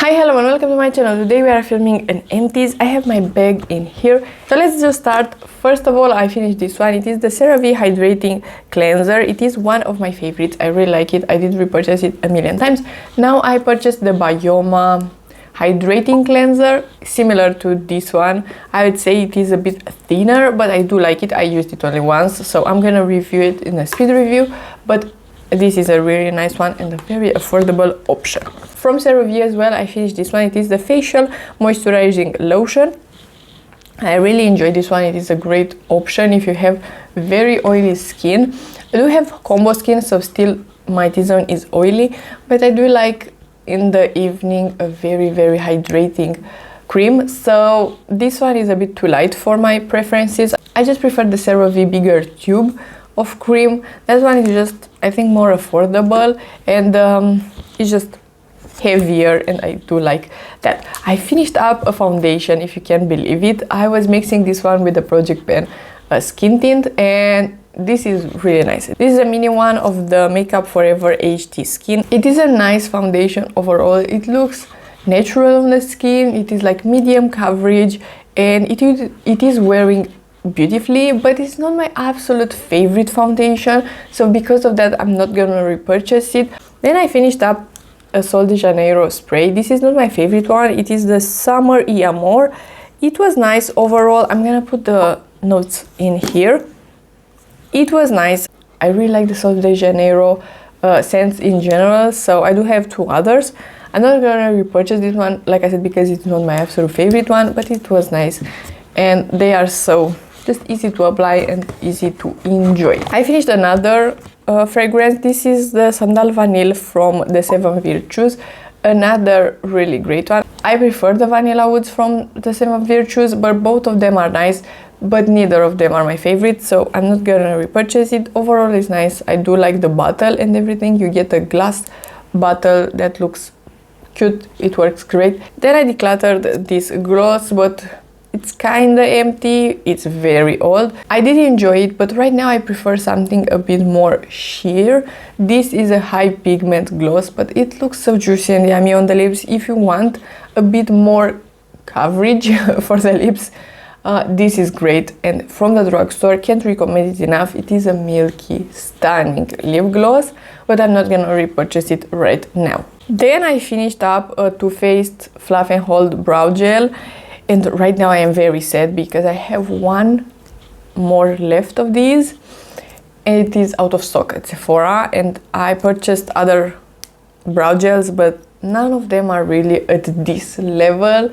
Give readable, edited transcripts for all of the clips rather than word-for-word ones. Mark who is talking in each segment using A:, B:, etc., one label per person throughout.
A: Hi, hello and welcome to my channel. Today we are filming an empties. I have my bag in here. So let's just start. First of all, I finished this one. It is the CeraVe Hydrating Cleanser. It is one of my favorites. I really like it. I did repurchase it a million times. Now I purchased the Bioma Hydrating Cleanser, similar to this one. I would say it is a bit thinner, but I do like it. I used it only once, so I'm gonna review it in a speed review. But this is a really nice one and a very affordable option. From CeraVe as well, I finished this one. It is the Facial Moisturizing Lotion. I really enjoy this one. It is a great option if you have very oily skin. I do have combo skin, so still my T-zone is oily, but I do like in the evening a very hydrating cream. So this one is a bit too light for my preferences. I just prefer the CeraVe bigger tube of cream. That one is just, I think, more affordable, and it's just heavier, and I do like that. I finished up a foundation, if you can believe it. I was mixing this one with the Project Pen skin tint, and this is really nice. This is a mini one of the Makeup Forever HD Skin. It is a nice foundation overall. It looks natural on the skin. It is like medium coverage, and it is wearing beautifully, but it's not my absolute favorite foundation, so because of that I'm not gonna repurchase it. Then I finished up a Sol de Janeiro spray. This is not my favorite one. It is the Summer y Amor. It was nice overall. I'm gonna put the notes in here. It was nice. I really like the Sol de Janeiro scents in general, so I do have two others. I'm not gonna repurchase this one, like I said, because it's not my absolute favorite one, but it was nice, and they are so just easy to apply and easy to enjoy. I finished another fragrance. This is the Sandal Vanille from the Seven Virtues, another really great one. I prefer the Vanilla Woods from the Seven Virtues, but both of them are nice, but neither of them are my favorite, so I'm not gonna repurchase it. Overall it's nice. I do like the bottle and everything. You get a glass bottle that looks cute. It works great. Then I decluttered this gloss, but it's kinda empty. It's very old. I did enjoy it, but right now I prefer something a bit more sheer. This is a high pigment gloss, but it looks so juicy and yummy on the lips. If you want a bit more coverage for the lips, this is great, and from the drugstore, can't recommend it enough. It is a milky, stunning lip gloss, but I'm not gonna repurchase it right now. Then I finished up a Too Faced Fluff and Hold Brow Gel. And right now I am very sad because I have one more left of these, and it is out of stock at Sephora, and I purchased other brow gels, but none of them are really at this level.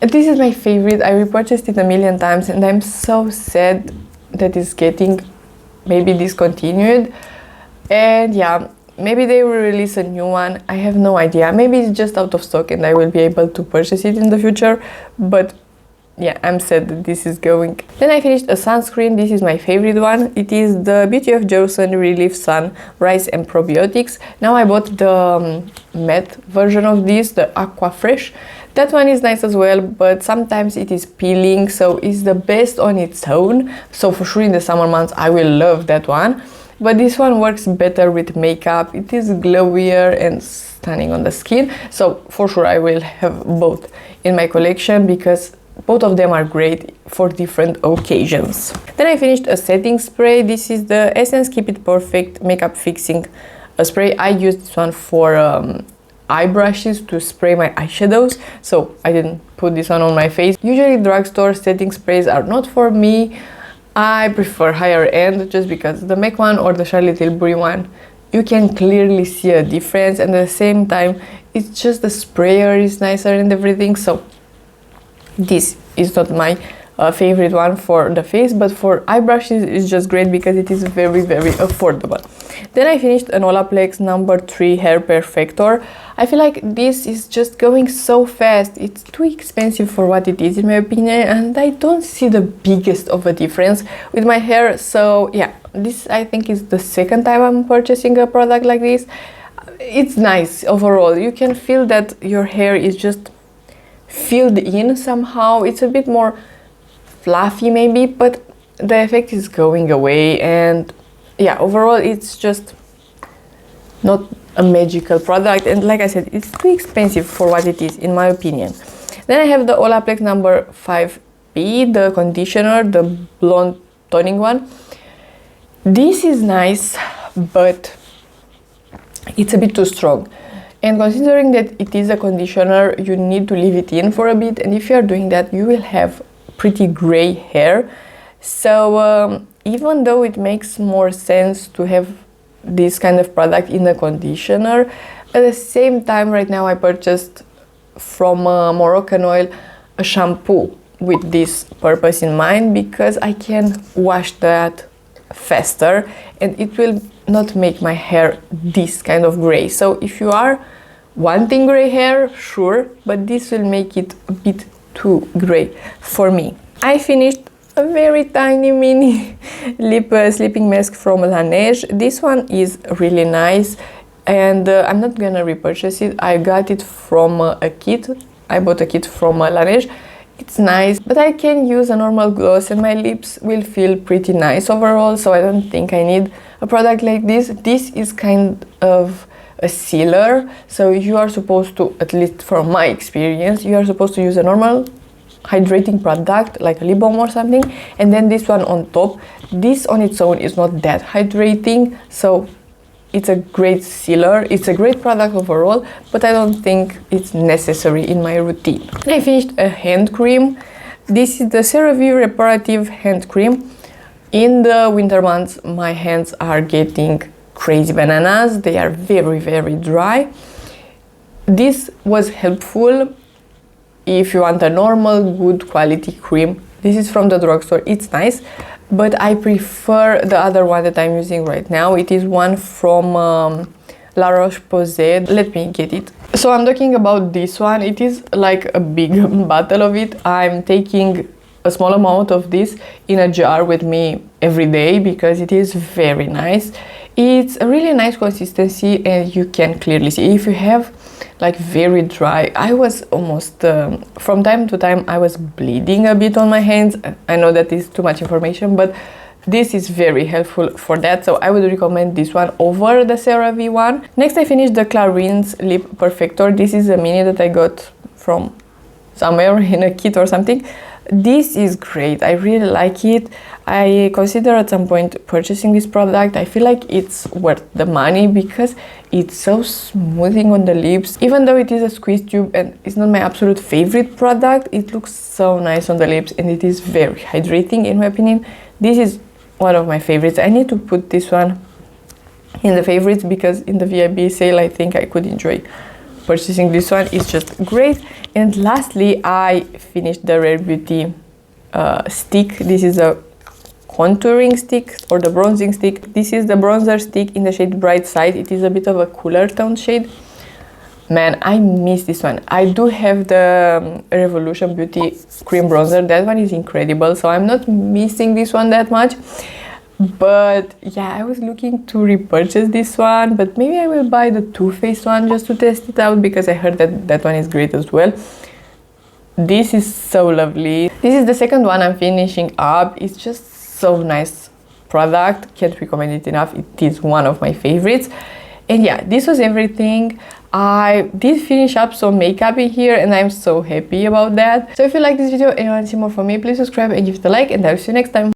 A: This is my favorite. I repurchased it a million times, and I'm so sad that it's getting maybe discontinued. And yeah, maybe they will release a new one. I have no idea. Maybe it's just out of stock and I will be able to purchase it in the future. But yeah, I'm sad that this is going. Then I finished a sunscreen. This is my favorite one. It is the Beauty of Joseon Relief Sun Rice and Probiotics. Now I bought the matte version of this, the aqua-fresh. That one is nice as well, but sometimes it is peeling, so it's the best on its own. So for sure in the summer months I will love that one. But this one works better with makeup. It is glowier and stunning on the skin. So for sure I will have both in my collection because both of them are great for different occasions. Then I finished a setting spray. This is the Essence Keep It Perfect Makeup Fixing Spray. I used this one for eye brushes to spray my eyeshadows, so I didn't put this one on my face. Usually drugstore setting sprays are not for me. I prefer higher end just because the MAC one or the Charlotte Tilbury one, you can clearly see a difference, and at the same time it's just the sprayer is nicer and everything. So this is not my favorite one for the face, but for eye brushes it's just great because it is very affordable. Then I finished an Olaplex number 3 hair perfector. I feel like this is just going so fast. It's too expensive for what it is in my opinion, and I don't see the biggest of a difference with my hair. So yeah, this I think is the second time I'm purchasing a product like this. It's nice overall. You can feel that your hair is just filled in somehow. It's a bit more fluffy maybe, but the effect is going away, and yeah, overall it's just not a magical product, and like I said, it's too expensive for what it is, in my opinion. Then I have the Olaplex number 5B, the conditioner, the blonde toning one. This is nice, but it's a bit too strong. And considering that it is a conditioner, you need to leave it in for a bit, and if you are doing that, you will have pretty gray hair. So even though it makes more sense to have this kind of product in a conditioner, at the same time right now I purchased from Moroccan Oil a shampoo with this purpose in mind, because I can wash that faster and it will not make my hair this kind of gray. So if you are wanting gray hair, sure, but this will make it a bit too gray for me. I finished a very tiny mini lip sleeping mask from Laneige. This one is really nice, and I'm not gonna repurchase it. I got it from a kit. I bought a kit from Laneige. It's nice, but I can use a normal gloss and my lips will feel pretty nice overall, so I don't think I need a product like this. This is kind of a sealer, so you are supposed to, at least from my experience, you are supposed to use a normal hydrating product like a lip balm or something, and then this one on top. This on its own is not that hydrating, so it's a great sealer. It's a great product overall, but I don't think it's necessary in my routine. I finished a hand cream. This is the CeraVe Reparative hand cream. In the winter months, my hands are getting crazy bananas. They are very, very dry. This was helpful if you want a normal, good quality cream. This is from the drugstore. It's nice, but I prefer the other one that I'm using right now. It is one from La Roche-Posay. Let me get it. So I'm talking about this one. It is like a big bottle of it. I'm taking a small amount of this in a jar with me every day because it is very nice. It's a really nice consistency, and you can clearly see if you have like very dry. I was almost from time to time I was bleeding a bit on my hands. I know that is too much information, but this is very helpful for that, so I would recommend this one over the CeraVe one. Next, I finished the Clarins lip perfector. This is a mini that I got from somewhere in a kit or something. This is great. I really like it. I consider at some point purchasing this product. I feel like it's worth the money because it's so smoothing on the lips. Even though it is a squeeze tube and it's not my absolute favorite product, it looks so nice on the lips and it is very hydrating in my opinion. This is one of my favorites. I need to put this one in the favorites because in the VIB sale I think I could enjoy purchasing this one. It's just great. And lastly, I finished the Rare Beauty stick. This is a contouring stick or the bronzing stick. This is the bronzer stick in the shade Bright Side. It is a bit of a cooler tone shade. Man, I miss this one. I do have the Revolution Beauty cream bronzer. That one is incredible, so I'm not missing this one that much. But yeah, I was looking to repurchase this one, but maybe I will buy the Too Faced one just to test it out because I heard that that one is great as well. This is so lovely. This is the second one I'm finishing up. It's just so nice product. Can't recommend it enough. It is one of my favorites. And yeah, this was everything. I did finish up some makeup in here and I'm so happy about that. So if you like this video and you want to see more from me, please subscribe and give it a like, and I'll see you next time.